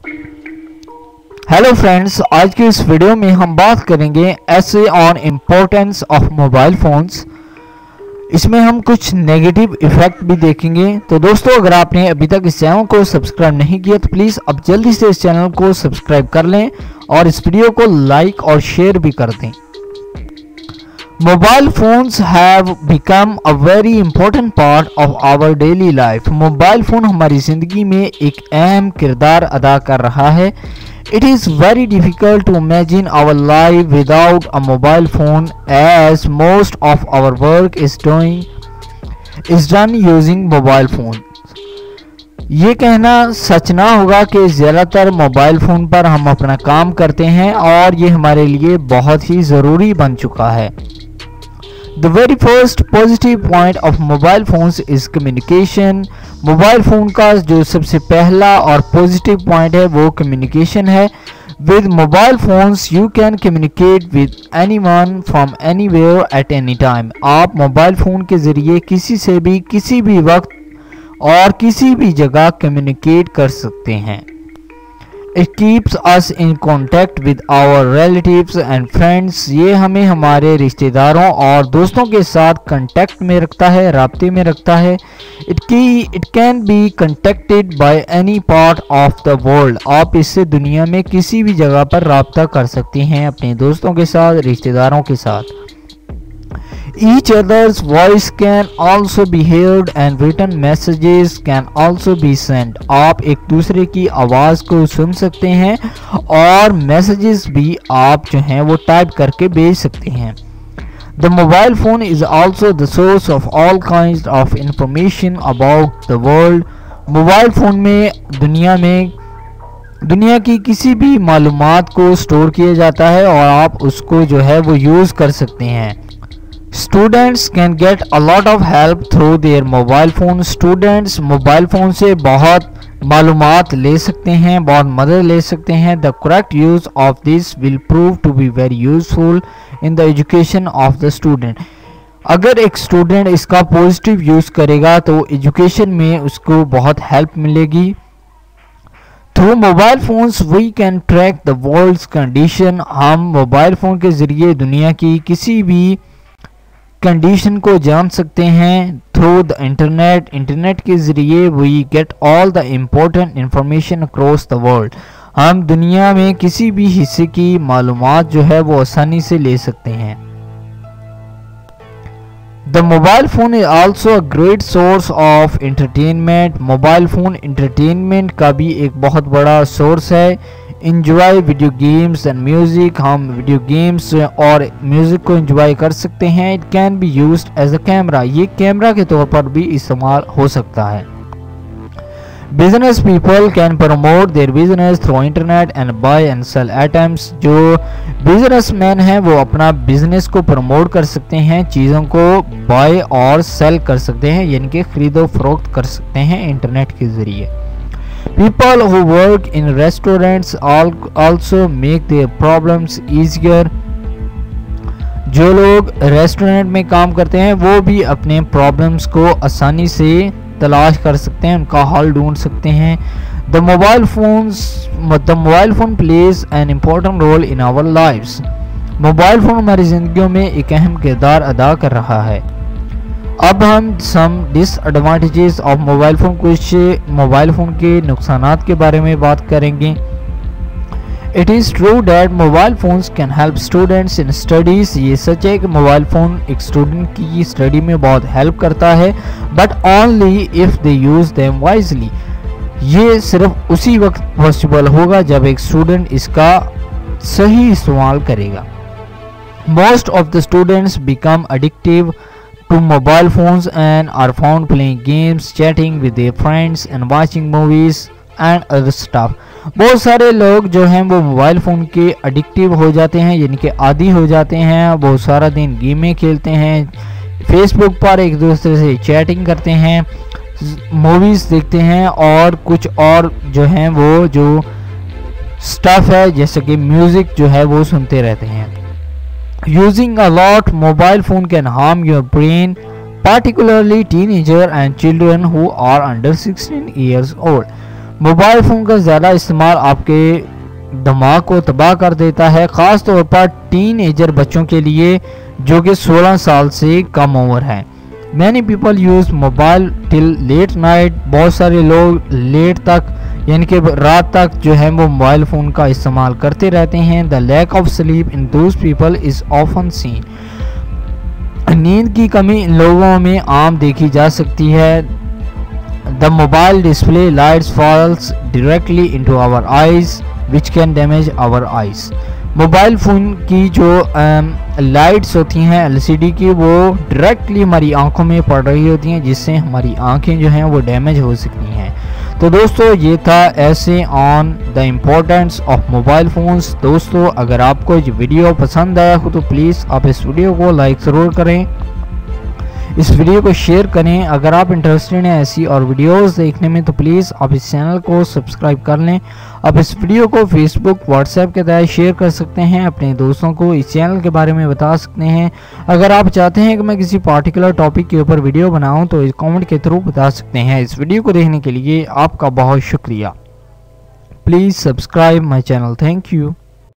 Hello friends, आज की इस वीडियो में हम बात करेंगे ऐसे on importance of mobile phones. इसमें हम कुछ नेगेटिव इफ़ेक्ट भी देखेंगे। तो दोस्तों, अगर आपने अभी तक इस चैनल को सब्सक्राइब नहीं किया तो प्लीज़ अब जल्दी से इस चैनल को सब्सक्राइब कर लें और इस वीडियो को लाइक और शेयर भी कर दें। Mobile phones have become a very important part of our daily life. Mobile phone हमारी ज़िंदगी में एक अहम किरदार अदा कर रहा है। It is very difficult to imagine our life without a mobile phone, as most of our work is done using mobile phone. ये कहना सच ना होगा कि ज़्यादातर मोबाइल फ़ोन पर हम अपना काम करते हैं और ये हमारे लिए बहुत ही ज़रूरी बन चुका है। The very first positive point of mobile phones is communication. Mobile phone का जो सबसे पहला और पॉजिटिव पॉइंट है वो कम्युनिकेशन है। With mobile phones you can communicate with anyone from anywhere at any time. आप मोबाइल फ़ोन के ज़रिए किसी से भी किसी भी वक्त और किसी भी जगह कम्युनिकेट कर सकते हैं। It keeps us in contact with our relatives and friends. ये हमें हमारे रिश्तेदारों और दोस्तों के साथ कांटेक्ट में रखता है, राब्ते में रखता है। It can be contacted by any part of the world. आप इससे दुनिया में किसी भी जगह पर राब्ता कर सकते हैं अपने दोस्तों के साथ, रिश्तेदारों के साथ। Each other's voice can also be heard and written messages can also be sent. आप एक दूसरे की आवाज़ को सुन सकते हैं और मैसेजेस भी आप जो हैं वो टाइप करके भेज सकते हैं। The mobile phone is also the source of all kinds of information about the world. Mobile phone में दुनिया की किसी भी मालूमात को स्टोर किया जाता है और आप उसको जो है वो यूज़ कर सकते हैं। Students can get a lot of help through their mobile phone. Students mobile phone से बहुत मालूमात ले सकते हैं, बहुत मदद ले सकते हैं। The correct use of this will prove to be very useful in the education of the student. अगर एक स्टूडेंट इसका पॉजिटिव यूज़ करेगा तो एजुकेशन में उसको बहुत हेल्प मिलेगी। Through mobile phones we can track the world's condition. हम मोबाइल फ़ोन के ज़रिए दुनिया की किसी भी कंडीशन को जान सकते हैं। थ्रू द इंटरनेट के ज़रिए we get all the important information across the world. हम दुनिया में किसी भी हिस्से की मालूमात जो है वो आसानी से ले सकते हैं। The mobile phone is also a great source of entertainment. Mobile phone entertainment का भी एक बहुत बड़ा सोर्स है। Enjoy video games and music. हम वीडियो गेम्स और म्यूज़िक को इंजॉय कर सकते हैं। It can be used as a camera. ये कैमरा के तौर पर भी इस्तेमाल हो सकता है। Business people can promote their business through internet and buy and sell items. जो बिजनेसमैन हैं वो अपना बिजनेस को प्रमोट कर सकते हैं, चीज़ों को बाय और सेल कर सकते हैं, यानी कि खरीदो फरोख्त कर सकते हैं इंटरनेट के ज़रिए। People who work in restaurants also make their problems easier. जो लोग रेस्टोरेंट में काम करते हैं वो भी अपने प्रॉब्लम्स को आसानी से तलाश कर सकते हैं, उनका हल ढूंढ सकते हैं। The mobile phone plays an important role in our lives. Mobile phone हमारी ज़िंदगियों में एक अहम किरदार अदा कर रहा है। अब हम सम डिसएडवांटेजेस ऑफ मोबाइल फ़ोन, कुछ मोबाइल फ़ोन के नुकसानात के बारे में बात करेंगे। It is true that mobile phones can help students in studies. ये सच है कि मोबाइल फ़ोन एक स्टूडेंट की स्टडी में बहुत हेल्प करता है, but only if they use them wisely. ये सिर्फ उसी वक्त पॉसिबल होगा जब एक स्टूडेंट इसका सही इस्तेमाल करेगा। Most of the students become addictive to mobile phones and are found playing games, chatting with their friends and watching movies and other stuff. बहुत सारे लोग जो हैं वो मोबाइल फ़ोन के एडिक्टिव हो जाते हैं, यानी कि आदी हो जाते हैं। वो सारा दिन गेमें खेलते हैं, फेसबुक पर एक दूसरे से चैटिंग करते हैं, मूवीज़ देखते हैं और कुछ और जो हैं वो जो स्टफ़ है जैसे कि म्यूज़िक जो है वो सुनते रहते हैं। Using a lot mobile phone can harm your brain, particularly teenager and children who are under 16 years old. Mobile phone का ज़्यादा इस्तेमाल आपके दिमाग को तबाह कर देता है, ख़ास तौर पर टीनेजर बच्चों के लिए जो कि 16 साल से कम उम्र है। Many people use mobile till late night. बहुत सारे लोग लेट तक यानी कि रात तक जो है वो मोबाइल फ़ोन का इस्तेमाल करते रहते हैं। The lack of sleep in those people is often seen. नींद की कमी इन लोगों में आम देखी जा सकती है। The mobile display lights falls directly into our eyes which can damage our eyes. Mobile phone की जो लाइट्स होती हैं एलसीडी की, वो डायरेक्टली हमारी आंखों में पड़ रही होती हैं, जिससे हमारी आंखें जो हैं वो डैमेज हो सकती हैं। तो दोस्तों ये था ऐसे on the importance of mobile phones. दोस्तों अगर आपको ये वीडियो पसंद आया हो तो प्लीज़ आप इस वीडियो को लाइक ज़रूर करें, इस वीडियो को शेयर करें। अगर आप इंटरेस्टेड हैं ऐसी और वीडियोस देखने में तो प्लीज़ आप इस चैनल को सब्सक्राइब कर लें। आप इस वीडियो को फेसबुक व्हाट्सएप के तहत शेयर कर सकते हैं, अपने दोस्तों को इस चैनल के बारे में बता सकते हैं। अगर आप चाहते हैं कि मैं किसी पार्टिकुलर टॉपिक के ऊपर वीडियो बनाऊं तो इस कमेंट के थ्रू बता सकते हैं। इस वीडियो को देखने के लिए आपका बहुत शुक्रिया। Please subscribe my channel. Thank you.